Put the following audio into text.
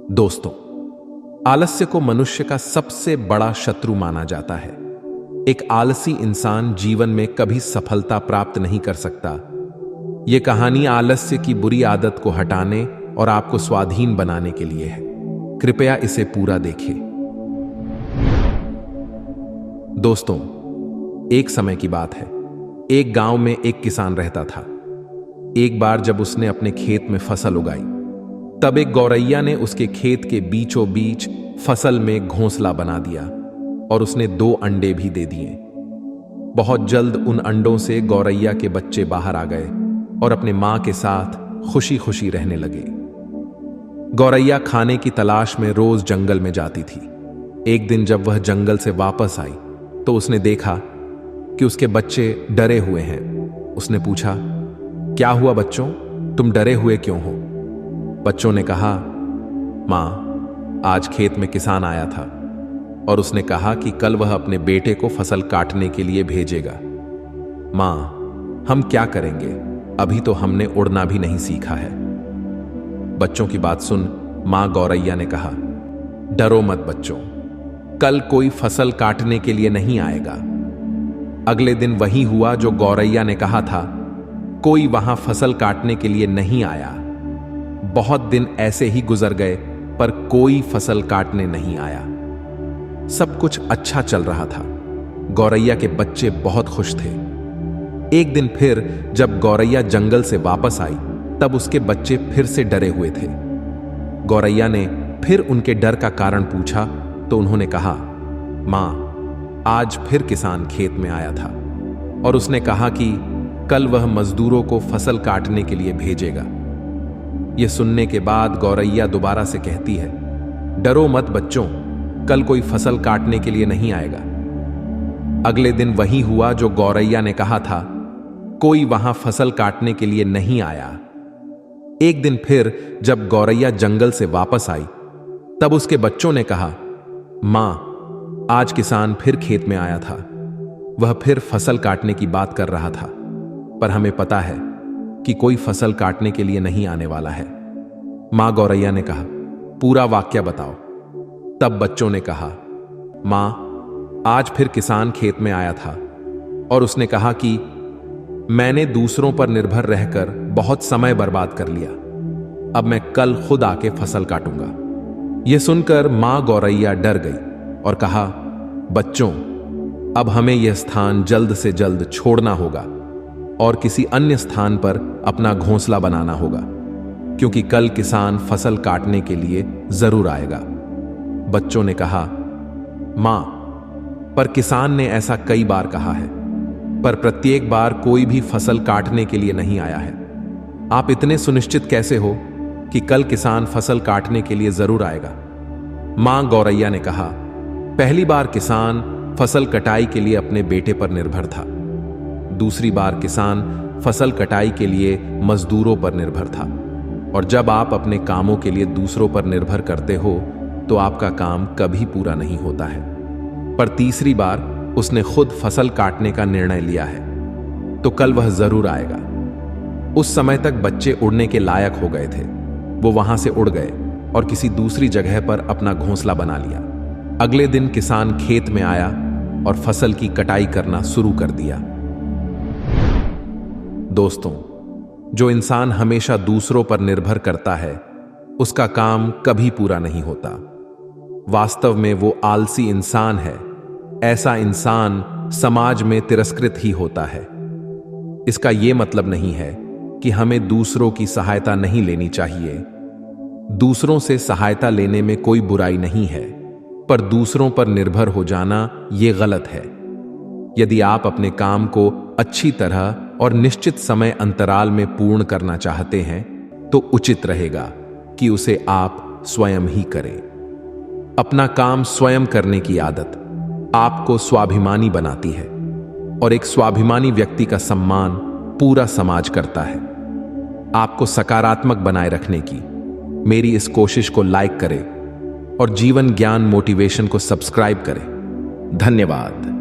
दोस्तों, आलस्य को मनुष्य का सबसे बड़ा शत्रु माना जाता है। एक आलसी इंसान जीवन में कभी सफलता प्राप्त नहीं कर सकता। यह कहानी आलस्य की बुरी आदत को हटाने और आपको स्वाधीन बनाने के लिए है। कृपया इसे पूरा देखें। दोस्तों, एक समय की बात है। एक गांव में एक किसान रहता था। एक बार जब उसने अपने खेत में फसल उगाई, तब एक गौरैया ने उसके खेत के बीचों बीच फसल में घोंसला बना दिया और उसने 2 अंडे भी दे दिए। बहुत जल्द उन अंडों से गौरैया के बच्चे बाहर आ गए और अपने मां के साथ खुशी खुशी रहने लगे। गौरैया खाने की तलाश में रोज जंगल में जाती थी। एक दिन जब वह जंगल से वापस आई तो उसने देखा कि उसके बच्चे डरे हुए हैं। उसने पूछा, क्या हुआ बच्चों, तुम डरे हुए क्यों हो? बच्चों ने कहा, मां, आज खेत में किसान आया था और उसने कहा कि कल वह अपने बेटे को फसल काटने के लिए भेजेगा। मां, हम क्या करेंगे? अभी तो हमने उड़ना भी नहीं सीखा है। बच्चों की बात सुन मां गौरैया ने कहा, डरो मत बच्चों, कल कोई फसल काटने के लिए नहीं आएगा। अगले दिन वही हुआ जो गौरैया ने कहा था। कोई वहां फसल काटने के लिए नहीं आया। बहुत दिन ऐसे ही गुजर गए पर कोई फसल काटने नहीं आया। सब कुछ अच्छा चल रहा था। गौरैया के बच्चे बहुत खुश थे। एक दिन फिर जब गौरैया जंगल से वापस आई तब उसके बच्चे फिर से डरे हुए थे। गौरैया ने फिर उनके डर का कारण पूछा तो उन्होंने कहा, मां, आज फिर किसान खेत में आया था और उसने कहा कि कल वह मजदूरों को फसल काटने के लिए भेजेगा। यह सुनने के बाद गौरैया दोबारा से कहती है, डरो मत बच्चों, कल कोई फसल काटने के लिए नहीं आएगा। अगले दिन वही हुआ जो गौरैया ने कहा था। कोई वहां फसल काटने के लिए नहीं आया। एक दिन फिर जब गौरैया जंगल से वापस आई तब उसके बच्चों ने कहा, मां, आज किसान फिर खेत में आया था। वह फिर फसल काटने की बात कर रहा था, पर हमें पता है कि कोई फसल काटने के लिए नहीं आने वाला है। मां गौरैया ने कहा, पूरा वाक्य बताओ। तब बच्चों ने कहा, मां, आज फिर किसान खेत में आया था और उसने कहा कि मैंने दूसरों पर निर्भर रहकर बहुत समय बर्बाद कर लिया। अब मैं कल खुद आके फसल काटूंगा। यह सुनकर मां गौरैया डर गई और कहा, बच्चों, अब हमें यह स्थान जल्द से जल्द छोड़ना होगा और किसी अन्य स्थान पर अपना घोंसला बनाना होगा, क्योंकि कल किसान फसल काटने के लिए जरूर आएगा। बच्चों ने कहा, मां, पर किसान ने ऐसा कई बार कहा है, पर प्रत्येक बार कोई भी फसल काटने के लिए नहीं आया है। आप इतने सुनिश्चित कैसे हो कि कल किसान फसल काटने के लिए जरूर आएगा? मां गौरैया ने कहा, पहली बार किसान फसल कटाई के लिए अपने बेटे पर निर्भर था। दूसरी बार किसान फसल कटाई के लिए मजदूरों पर निर्भर था। और जब आप अपने कामों के लिए दूसरों पर निर्भर करते हो तो आपका काम कभी पूरा नहीं होता है। पर तीसरी बार उसने खुद फसल काटने का निर्णय लिया है तो कल वह जरूर आएगा। उस समय तक बच्चे उड़ने के लायक हो गए थे। वो वहां से उड़ गए और किसी दूसरी जगह पर अपना घोंसला बना लिया। अगले दिन किसान खेत में आया और फसल की कटाई करना शुरू कर दिया। दोस्तों, जो इंसान हमेशा दूसरों पर निर्भर करता है उसका काम कभी पूरा नहीं होता। वास्तव में वो आलसी इंसान है। ऐसा इंसान समाज में तिरस्कृत ही होता है। इसका यह मतलब नहीं है कि हमें दूसरों की सहायता नहीं लेनी चाहिए। दूसरों से सहायता लेने में कोई बुराई नहीं है, पर दूसरों पर निर्भर हो जाना यह गलत है। यदि आप अपने काम को अच्छी तरह और निश्चित समय अंतराल में पूर्ण करना चाहते हैं तो उचित रहेगा कि उसे आप स्वयं ही करें। अपना काम स्वयं करने की आदत आपको स्वाभिमानी बनाती है और एक स्वाभिमानी व्यक्ति का सम्मान पूरा समाज करता है। आपको सकारात्मक बनाए रखने की मेरी इस कोशिश को लाइक करें और जीवन ज्ञान मोटिवेशन को सब्सक्राइब करें। धन्यवाद।